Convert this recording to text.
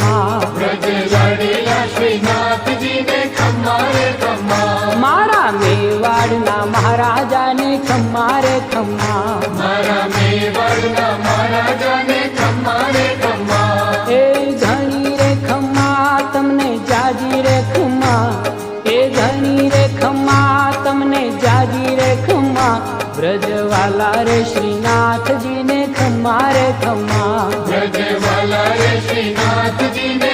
ખમ્મા વ્રજ લાડેલા શ્રીનાથજીને ખમ્મા રે ખમ્મા મારા મેવાડના મહારાજાને ખમ્મા રે ખમ્મા મારા મેવાડના મહારાજાને ખમ્મા રે ખમ્મા એ ધણી રે ખમ્મા તમને જાજી રે ખમ્મા એ ધણી રે ખમ્મા તમને જાજી રે ખમ્મા વ્રજવાલા રે શ્રીનાથજીને ખમ્મા રે ખમ્મા વ્રજવાલા રે શ્રીનાથજીને